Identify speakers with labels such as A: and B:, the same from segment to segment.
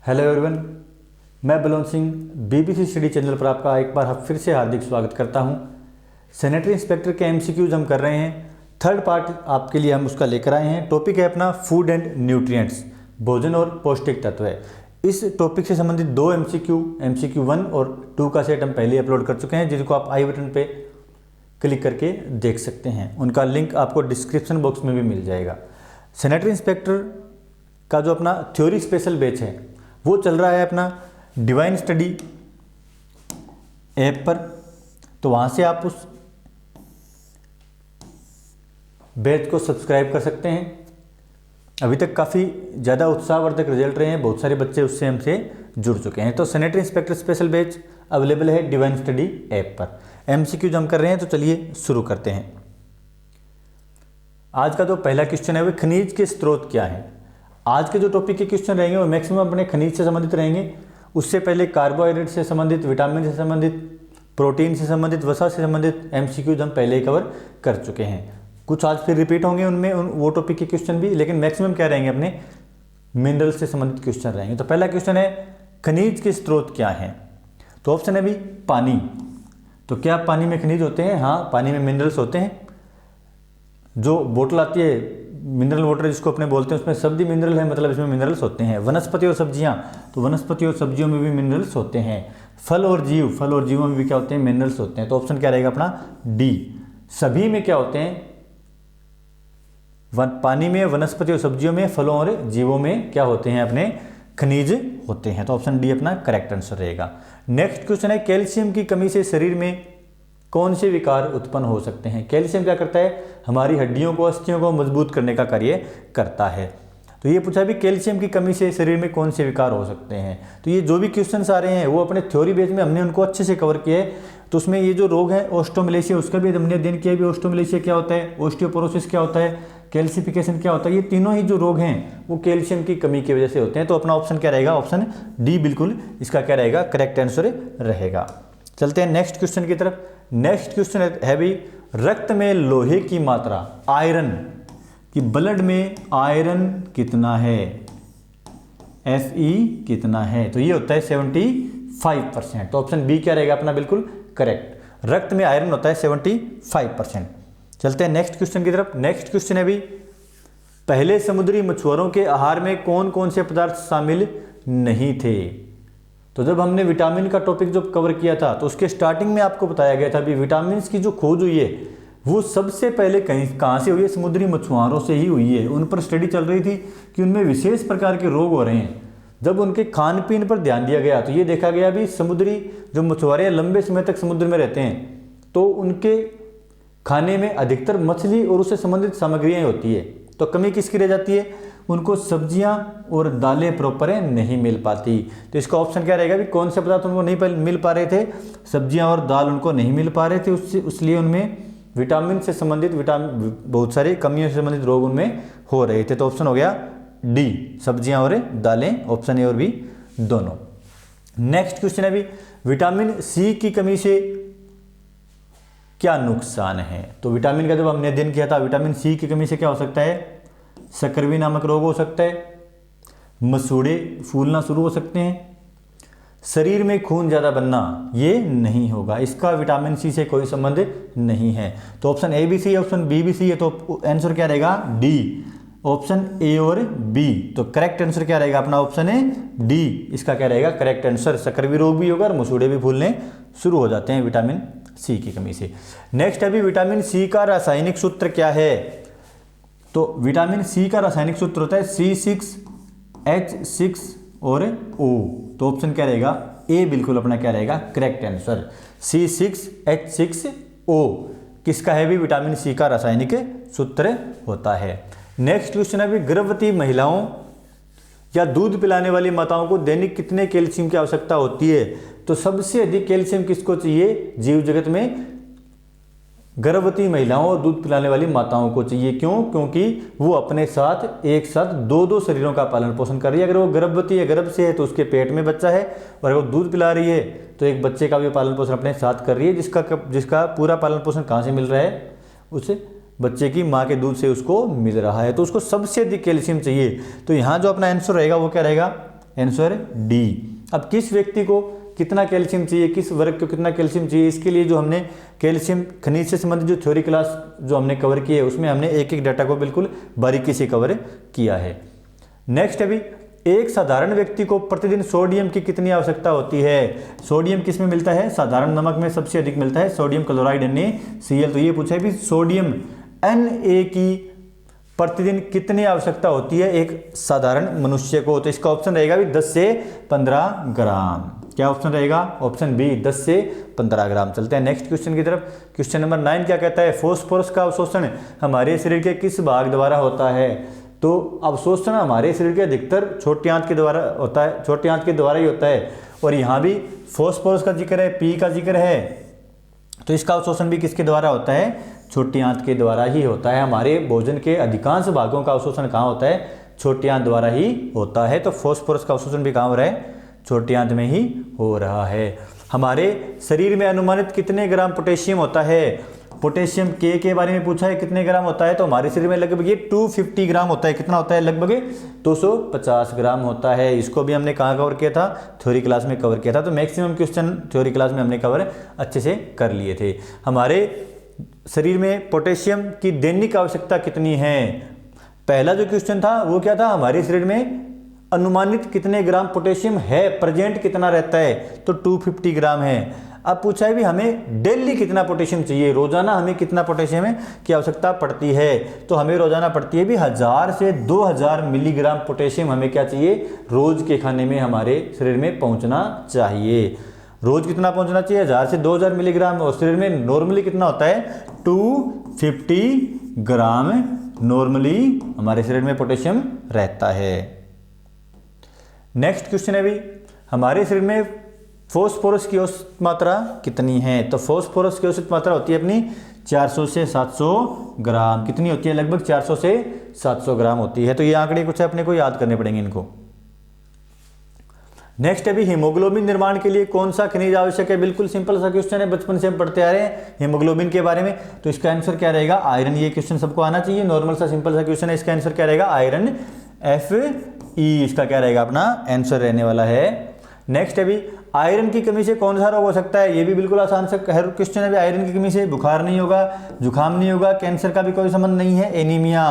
A: Hello everyone, मैं Balwant Singh BBC study channel पर आपका एक बार फिर से हार्दिक स्वागत करता हूं। सैनिटरी इंस्पेक्टर के एमसीक्यूज हम कर रहे हैं। थर्ड पार्ट आपके लिए हम उसका लेकर आए हैं। टॉपिक है अपना फूड एंड न्यूट्रिएंट्स, भोजन और पौष्टिक तत्व है। इस टॉपिक से संबंधित दो एमसीक्यू 1 और 2 का सेट हम पहले अपलोड कर चुके हैं, जिनको आप आई बटन पे क्लिक करके देख सकते हैं। उनका लिंक आपको डिस्क्रिप्शन बॉक्स में भी मिल जाएगा। सैनिटरी इंस्पेक्टर का जो अपना थ्योरी स्पेशल बैच है वो चल रहा है अपना डिवाइन स्टडी ऐप पर, तो वहाँ से आप उस बैच को सब्सक्राइब कर सकते हैं। अभी तक काफ़ी ज़्यादा उत्साहवर्धक रिजल्ट रहे हैं, बहुत सारे बच्चे उससे हमसे जुड़ चुके हैं। तो sanitary inspector special batch available है डिवाइन स्टडी ऐप पर। एमसीक्यूज हम कर रहे हैं, तो चलिए शुरू करते हैं। आज का जो पहला क्वेश्चन है वो खनिज के स्रोत क्या हैं। आज के जो टॉपिक के क्वेश्चन रहेंगे वो मैक्सिमम अपने खनिज से संबंधित रहेंगे। उससे पहले कार्बोहाइड्रेट से संबंधित, विटामिन से संबंधित, प्रोटीन से संबंधित, वसा से संबंधित एमसीक्यूज हम पहले ही कवर कर चुके हैं। कुछ आज फिर रिपीट होंगे उनमें वो टॉपिक के क्वेश्चन भी, लेकिन मैक्सिमम क्या रहेंगे अपने मिनरल से संबंधित क्वेश्चन रहेंगे। तो पहला क्वेश्चन है खनिज के स्रोत क्या हैं। तो ऑप्शन है भी पानी। तो क्या पानी में खनिज होते हैं? हाँ, पानी में मिनरल्स होते हैं। जो बोतल आती है मिनरल वाटर जिसको अपने बोलते हैं, उसमें सब्जी मिनरल है, मतलब इसमें मिनरल्स होते हैं। वनस्पति और सब्जियां, तो वनस्पति और सब्जियों में भी मिनरल्स होते हैं। फल और जीवों में भी क्या होते हैं? मिनरल्स होते हैं। तो ऑप्शन क्या रहेगा अपना डी। सभी में क्या होते हैं? पानी में, वनस्पति और सब्जियों में, फलों और जीवों में क्या होते हैं? अपने खनिज होते हैं। तो ऑप्शन डी अपना करेक्ट आंसर रहेगा। नेक्स्ट क्वेश्चन है कैल्शियम की कमी से शरीर में कौन से विकार उत्पन्न हो सकते हैं। कैल्शियम क्या करता है? हमारी हड्डियों को, अस्थियों को मजबूत करने का कार्य करता है। तो ये पूछा भी कैल्शियम की कमी से शरीर में कौन से विकार हो सकते हैं। तो ये जो भी क्वेश्चंस आ रहे हैं वो अपने थ्योरी बेस में हमने उनको अच्छे से कवर किया है। तो उसमें ये जो रोग है ऑस्टियोमलेशिया, उसका भी हमने अध्ययन किया भी। ऑस्टियोमलेशिया क्या होता है, ऑस्टियोपोरोसिस क्या होता है, कैल्सिफिकेशन क्या होता है। ये तीनों ही जो रोग हैं वो कैल्शियम की कमी की वजह से होते हैं। तो अपना ऑप्शन क्या रहेगा? ऑप्शन डी बिल्कुल इसका क्या रहेगा? करेक्ट आंसर रहेगा। चलते हैं नेक्स्ट क्वेश्चन की तरफ। नेक्स्ट क्वेश्चन है भी रक्त में लोहे की मात्रा, आयरन कि ब्लड में आयरन कितना है, Fe कितना है। तो ये होता है 75%। तो ऑप्शन बी क्या रहेगा अपना? बिल्कुल करेक्ट। रक्त में आयरन होता है 75%। चलते हैं नेक्स्ट क्वेश्चन की तरफ। नेक्स्ट क्वेश्चन है भी पहले समुद्री मछुआरों के आहार में कौन कौन से पदार्थ शामिल नहीं थे। तो जब हमने विटामिन का टॉपिक जो कवर किया था तो उसके स्टार्टिंग में आपको बताया गया था भी विटामिन की जो खोज हुई है वो सबसे पहले कहाँ से हुई है? समुद्री मछुआरों से ही हुई है। उन पर स्टडी चल रही थी कि उनमें विशेष प्रकार के रोग हो रहे हैं। जब उनके खान पीन पर ध्यान दिया गया तो ये देखा गया भी समुद्री जो मछुआरे लंबे समय तक समुद्र में रहते हैं तो उनके खाने में अधिकतर मछली और उससे संबंधित सामग्रियाँ होती है। तो कमी किसकी रह जाती है? उनको सब्जियां और दालें प्रॉपर नहीं मिल पाती। तो इसका ऑप्शन क्या रहेगा भी कौन से पदार्थ उनको नहीं मिल पा रहे थे? सब्जियां और दाल उनको नहीं मिल पा रहे थे, उसलिए उनमें विटामिन से संबंधित बहुत सारी कमियों से संबंधित रोग उनमें हो रहे थे। तो ऑप्शन हो गया डी, सब्जियां और दालें, ऑप्शन ए और बी दोनों। नेक्स्ट क्वेश्चन है भी विटामिन सी की कमी से क्या नुकसान है। तो विटामिन का जब हमने अध्ययन किया था, विटामिन सी की कमी से क्या हो सकता है? सकरवी नामक रोग हो सकता है, मसूड़े फूलना शुरू हो सकते हैं, शरीर में खून ज़्यादा बनना ये नहीं होगा। इसका विटामिन सी से कोई संबंध नहीं है। तो ऑप्शन ए भी सी है, ऑप्शन बी भी सी है। तो आंसर क्या रहेगा? डी, ऑप्शन ए और बी। तो करेक्ट आंसर क्या रहेगा अपना? ऑप्शन है डी, इसका क्या रहेगा? Correct answer. सकरवी रोग भी होगा और मसूड़े भी फूलने शुरू हो जाते हैं विटामिन सी की कमी से। नेक्स्ट अभी विटामिन सी का रासायनिक सूत्र क्या है। तो विटामिन सी का रासायनिक सूत्र होता है C6H6 और O। तो ऑप्शन क्या रहेगा? ए बिल्कुल अपना क्या रहेगा? Correct answer. C6H6O किसका है भी? विटामिन सी का रासायनिक सूत्र होता है। नेक्स्ट क्वेश्चन है भी गर्भवती महिलाओं या दूध पिलाने वाली माताओं को दैनिक कितने कैल्शियम की आवश्यकता होती है। तो सबसे अधिक कैल्शियम किसको चाहिए जीव जगत में? गर्भवती महिलाओं और दूध पिलाने वाली माताओं को चाहिए। क्यों? क्योंकि वो अपने साथ एक साथ दो दो शरीरों का पालन पोषण कर रही है। अगर वो गर्भवती है, गर्भ से है, तो उसके पेट में बच्चा है, और अगर वो दूध पिला रही है तो एक बच्चे का भी पालन पोषण अपने साथ कर रही है, जिसका पूरा पालन पोषण कहाँ से मिल रहा है? उस बच्चे की माँ के दूध से उसको मिल रहा है। तो उसको सबसे अधिक कैल्शियम चाहिए। तो यहाँ जो अपना आंसर रहेगा वो क्या रहेगा? Answer D. अब किस व्यक्ति को कितना कैल्शियम चाहिए, किस वर्ग को कितना कैल्शियम चाहिए, इसके लिए जो हमने कैल्शियम खनिज से संबंधित जो थ्योरी क्लास जो हमने कवर की है उसमें हमने एक एक डाटा को बिल्कुल बारीकी से कवर किया है। नेक्स्ट अभी एक साधारण व्यक्ति को प्रतिदिन सोडियम की कितनी आवश्यकता होती है। सोडियम किस में मिलता है, साधारण नमक में सबसे अधिक मिलता है, सोडियम क्लोराइड NaCl। तो ये पूछा है भी सोडियम Na की प्रतिदिन कितनी आवश्यकता होती है एक साधारण मनुष्य को। तो इसका ऑप्शन रहेगा भी 10 से 15 ग्राम। क्या ऑप्शन रहेगा, ऑप्शन बी 10 से 15 ग्राम। चलते हैं नेक्स्ट क्वेश्चन की तरफ। क्वेश्चन नंबर 9 क्या कहता है, फास्फोरस का अवशोषण हमारे शरीर के किस भाग द्वारा होता है। तो अवशोषण हमारे शरीर के अधिकतर छोटी आंत के द्वारा होता है, छोटी आंत के द्वारा ही होता है। और यहाँ भी फास्फोरस का जिक्र है, पी का जिक्र है, तो इसका अवशोषण भी किसके द्वारा होता है, छोटी आंत के द्वारा ही होता है। हमारे भोजन के अधिकांश भागों का अवशोषण कहाँ होता है, छोटी आंत द्वारा ही होता है। तो फास्फोरस का अवशोषण भी कहाँ हो रहा है, छोटी आंत में ही हो रहा है। हमारे शरीर में अनुमानित कितने ग्राम पोटेशियम होता है। पोटेशियम के बारे में पूछा है कितने ग्राम होता है, तो हमारे शरीर में लगभग ये 250 ग्राम होता है। कितना होता है, लगभग 250 ग्राम होता है। इसको भी हमने कहाँ कवर किया था, थ्योरी क्लास में कवर किया था। तो मैक्सिमम क्वेश्चन थ्योरी क्लास में हमने कवर अच्छे से कर लिए थे। हमारे शरीर में पोटेशियम की दैनिक आवश्यकता कितनी है। पहला जो क्वेश्चन था वो क्या था, हमारे शरीर में अनुमानित कितने ग्राम पोटेशियम है, प्रेजेंट कितना रहता है, तो 250 ग्राम है। अब पूछा है भी हमें डेली कितना पोटेशियम चाहिए, रोजाना हमें कितना पोटेशियम की आवश्यकता पड़ती है। तो हमें रोजाना पड़ती है भी 1000 से 2000 मिलीग्राम पोटेशियम हमें क्या चाहिए, रोज के खाने में हमारे शरीर में पहुंचना चाहिए। रोज कितना पहुंचना चाहिए, 1000 से 2000 मिलीग्राम। और शरीर में नॉर्मली कितना होता है, 250 ग्राम नॉर्मली हमारे शरीर में पोटेशियम रहता है। नेक्स्ट क्वेश्चन है भी हमारे शरीर में फास्फोरस की औसत मात्रा कितनी है। तो फास्फोरस की औसत मात्रा होती है अपनी 400 से 700 ग्राम। कितनी होती है, लगभग 400 से 700 ग्राम होती है। तो ये आंकड़े कुछ अपने को याद करने पड़ेंगे इनको। नेक्स्ट अभी हीमोग्लोबिन निर्माण के लिए कौन सा खनिज आवश्यक है। बिल्कुल सिंपल सा क्वेश्चन है, बचपन से हम पढ़ते आ रहे हैं हीमोग्लोबिन के बारे में। तो इसका आंसर क्या रहेगा, आयरन। ये क्वेश्चन सबको आना चाहिए, नॉर्मल सा सिंपल सा क्वेश्चन है। इसका आंसर क्या रहेगा, आयरन Fe। इसका क्या रहेगा अपना आंसर रहने वाला है। नेक्स्ट अभी आयरन की कमी से कौन सा रोग हो सकता है। ये भी बिल्कुल आसान सा क्वेश्चन है। आयरन की कमी से बुखार नहीं होगा, जुकाम नहीं होगा, कैंसर का भी कोई संबंध नहीं है। एनीमिया,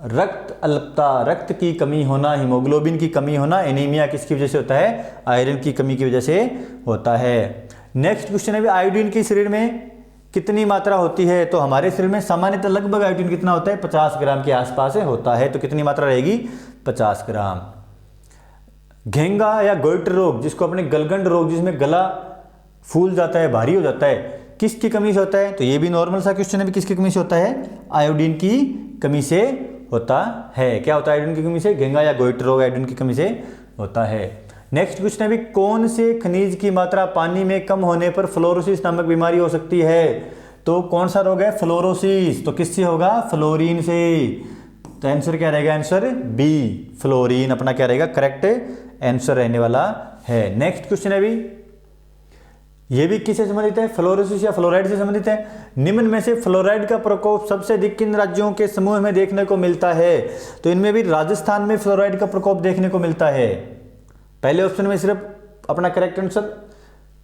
A: रक्त अल्पता, रक्त की कमी होना, हीमोग्लोबिन की कमी होना, एनीमिया किसकी वजह से होता है, आयरन की कमी की वजह से होता है। नेक्स्ट क्वेश्चन है आयोडीन की शरीर में कितनी मात्रा होती है। तो हमारे शरीर में सामान्यतः लगभग आयोडीन कितना होता है, 50 ग्राम के आसपास होता है। तो कितनी मात्रा रहेगी, 50 ग्राम। घेंगा या गोइटर रोग, जिसको अपने गलगंड रोग, जिसमें गला फूल जाता है, भारी हो जाता है, किसकी कमी से होता है। तो ये भी नॉर्मल सा क्वेश्चन है, किसकी कमी से होता है, आयोडीन की कमी से होता है। क्या होता है आयोडीन की कमी से, घेंगा या गोइटर रोग आयोडीन की कमी से होता है। नेक्स्ट क्वेश्चन है कौन से खनिज की मात्रा पानी में कम होने पर फ्लोरोसिस नामक बीमारी हो सकती है। तो कौन सा रोग है, फ्लोरोसिस। तो किससे होगा, फ्लोरीन से। तो आंसर क्या रहेगा, आंसर बी, फ्लोरीन अपना क्या रहेगा करेक्ट आंसर रहने वाला है। नेक्स्ट क्वेश्चन है ये भी किससे संबंधित है, फ्लोरोसिस या फ्लोराइड से संबंधित है। निम्न में से फ्लोराइड का प्रकोप सबसे अधिक किन राज्यों के समूह में देखने को मिलता है। तो इनमें भी राजस्थान में फ्लोराइड का प्रकोप देखने को मिलता है। पहले ऑप्शन में सिर्फ अपना करेक्ट आंसर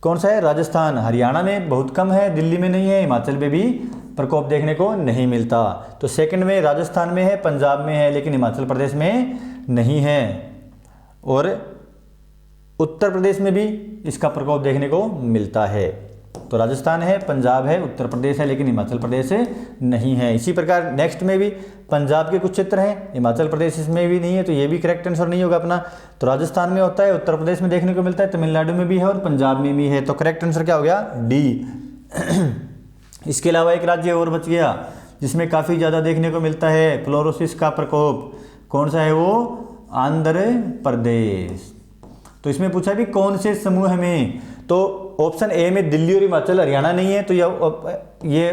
A: कौन सा है, राजस्थान। हरियाणा में बहुत कम है, दिल्ली में नहीं है, हिमाचल में भी प्रकोप देखने को नहीं मिलता। तो सेकंड में राजस्थान में है, पंजाब में है, लेकिन हिमाचल प्रदेश में नहीं है। और उत्तर प्रदेश में भी इसका प्रकोप देखने को मिलता है। तो राजस्थान है, पंजाब है, उत्तर प्रदेश है, लेकिन हिमाचल प्रदेश नहीं है। इसी प्रकार नेक्स्ट में भी पंजाब के कुछ क्षेत्र हैं, हिमाचल प्रदेश इसमें भी नहीं है, तो ये भी करेक्ट आंसर नहीं होगा अपना। तो राजस्थान में होता है, उत्तर प्रदेश में देखने को मिलता है, तमिलनाडु में भी है और पंजाब में भी है। तो करेक्ट आंसर क्या हो गया, डी। इसके अलावा एक राज्य और बच गया जिसमें काफ़ी ज़्यादा देखने को मिलता है फ्लोरोसिस का प्रकोप। कौन सा है वो, आंध्र प्रदेश। तो इसमें पूछा भी कौन से समूह में। तो ऑप्शन ए में दिल्ली और हिमाचल, हरियाणा नहीं है, तो ये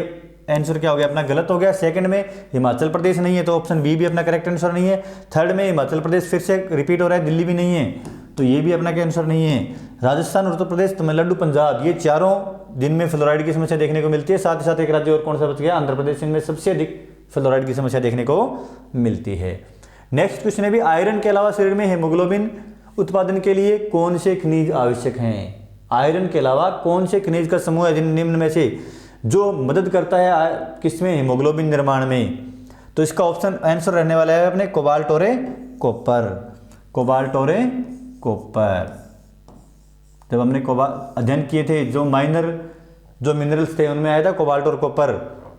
A: आंसर क्या हो गया अपना, गलत हो गया। सेकंड में हिमाचल प्रदेश नहीं है, तो ऑप्शन बी भी अपना करेक्ट आंसर नहीं है। थर्ड में हिमाचल प्रदेश फिर से रिपीट हो रहा है, दिल्ली भी नहीं है, तो ये भी अपना क्या आंसर नहीं है। राजस्थान, उत्तर प्रदेश, तमिलनाडु, पंजाब, ये चारों दिन में फ्लोराइड की समस्या देखने को मिलती है। साथ ही साथ एक राज्य और कौन सा बच गया, आंध्र प्रदेश, इनमें सबसे अधिक फ्लोराइड की समस्या देखने को मिलती है। नेक्स्ट क्वेश्चन है आयरन के अलावा शरीर में हीमोग्लोबिन उत्पादन के लिए कौन से खनिज आवश्यक हैं? आयरन के अलावा कौन से खनिज का समूह है जिन निम्न में से जो मदद करता है किसमें? हीमोग्लोबिन निर्माण में। तो इसका ऑप्शन आंसर रहने वाला है अपने कोबाल्ट और कॉपर। कोबाल्ट और कॉपर। जब हमने अध्ययन किए थे जो माइनर जो मिनरल्स थे उनमें आया था कोबाल्ट और कॉपर,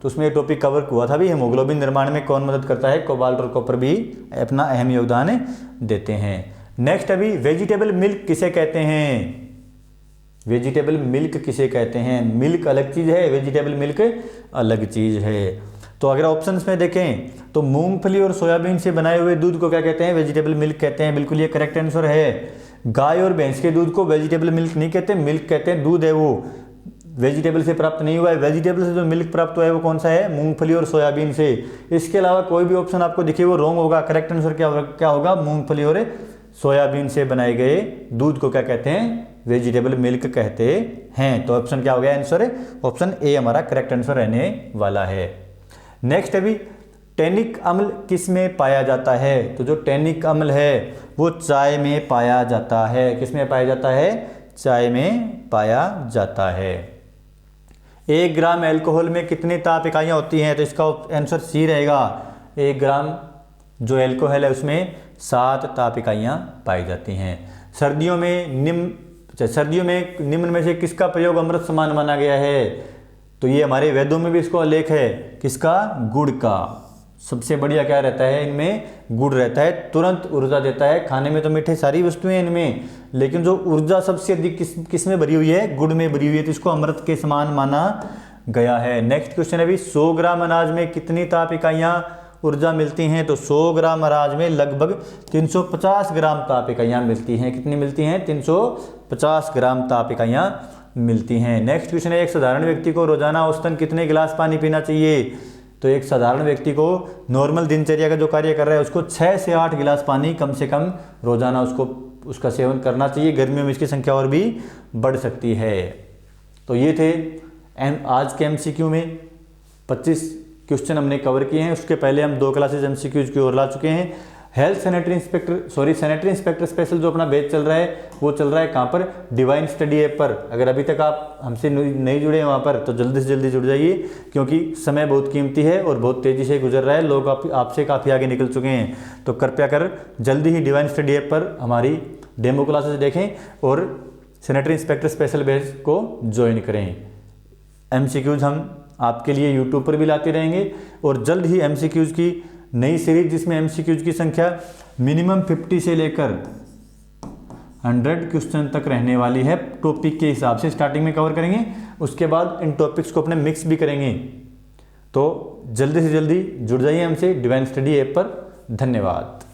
A: तो उसमें ये टॉपिक कवर हुआ था भी हीमोग्लोबिन निर्माण में कौन मदद करता है? कोबाल्ट और कॉपर भी अपना अहम योगदान देते हैं। नेक्स्ट अभी वेजिटेबल मिल्क किसे कहते हैं? वेजिटेबल मिल्क किसे कहते हैं? मिल्क अलग चीज़ है, वेजिटेबल मिल्क अलग चीज़ है। तो अगर ऑप्शंस में देखें तो मूंगफली और सोयाबीन से बनाए हुए दूध को क्या कहते हैं? वेजिटेबल मिल्क कहते हैं। बिल्कुल ये करेक्ट आंसर है। गाय और भैंस के दूध को वेजिटेबल मिल्क नहीं कहते, मिल्क कहते हैं। दूध है वो वेजिटेबल से प्राप्त नहीं हुआ है। वेजिटेबल से जो मिल्क प्राप्त हुआ है वो कौन सा है? मूंगफली और सोयाबीन से। इसके अलावा कोई भी ऑप्शन आपको दिखे वो रॉन्ग होगा। करेक्ट आंसर क्या होगा? मूंगफली और सोयाबीन से बनाए गए दूध को क्या कहते हैं? वेजिटेबल मिल्क कहते हैं। तो ऑप्शन क्या हो गया आंसर? ऑप्शन ए हमारा करेक्ट आंसर रहने वाला है। नेक्स्ट अभी टैनिक अम्ल किस में पाया जाता है? तो जो टैनिक अम्ल है वो चाय में पाया जाता है। किस में पाया जाता है? चाय में पाया जाता है। 1 ग्राम एल्कोहल में कितनी ताप इकाइयाँ होती हैं? तो इसका आंसर सी रहेगा। 1 ग्राम जो एल्कोहल है उसमें 7 ताप इकाइयाँ पाई जाती हैं। सर्दियों में निम्न में से किसका प्रयोग अमृत समान माना गया है? तो ये हमारे वेदों में भी इसको उल्लेख है। किसका? गुड़ का। सबसे बढ़िया क्या रहता है इनमें? गुड़ रहता है, तुरंत ऊर्जा देता है। खाने में तो मीठे सारी वस्तुएं इनमें, लेकिन जो ऊर्जा सबसे अधिक किस में भरी हुई है? गुड़ में भरी हुई है। तो इसको अमृत के समान माना गया है। नेक्स्ट क्वेश्चन है भी 100 ग्राम अनाज में कितनी ताप इकाइयाँ ऊर्जा मिलती हैं? तो 100 ग्राम अनाज में लगभग 350 ग्राम ताप इकाइयाँ मिलती हैं। कितनी मिलती हैं? 350 ग्राम ताप इकाइयाँ मिलती हैं। नेक्स्ट क्वेश्चन है एक साधारण व्यक्ति को रोजाना औसतन कितने गिलास पानी पीना चाहिए? तो एक साधारण व्यक्ति को नॉर्मल दिनचर्या का जो कार्य कर रहा है उसको 6 से 8 गिलास पानी कम से कम रोजाना उसका सेवन करना चाहिए। गर्मियों में इसकी संख्या और भी बढ़ सकती है। तो ये थे आज के MCQ में 25 क्वेश्चन हमने कवर किए हैं। उसके पहले हम 2 क्लासेज MCQs की ओर ला चुके हैं। सैनिटरी इंस्पेक्टर स्पेशल जो अपना बैच चल रहा है वो चल रहा है कहाँ पर? डिवाइन स्टडी ऐप पर। अगर अभी तक आप हमसे नहीं जुड़े हैं वहाँ पर तो जल्दी से जल्दी जुड़ जाइए, क्योंकि समय बहुत कीमती है और बहुत तेज़ी से गुजर रहा है। लोग आपसे काफ़ी आगे निकल चुके हैं। तो कृपया कर जल्दी ही डिवाइन स्टडी ऐप पर हमारी डेमो क्लासेस देखें और सैनिटरी इंस्पेक्टर स्पेशल बैच को ज्वाइन करें। MCQs हम आपके लिए यूट्यूब पर भी लाते रहेंगे और जल्द ही MCQs की नई सीरीज जिसमें MCQs की संख्या मिनिमम 50 से लेकर 100 क्वेश्चन तक रहने वाली है। टॉपिक के हिसाब से स्टार्टिंग में कवर करेंगे, उसके बाद इन टॉपिक्स को अपने मिक्स भी करेंगे। तो जल्दी से जल्दी जुड़ जाइए हमसे डिवाइन स्टडी ऐप पर। धन्यवाद।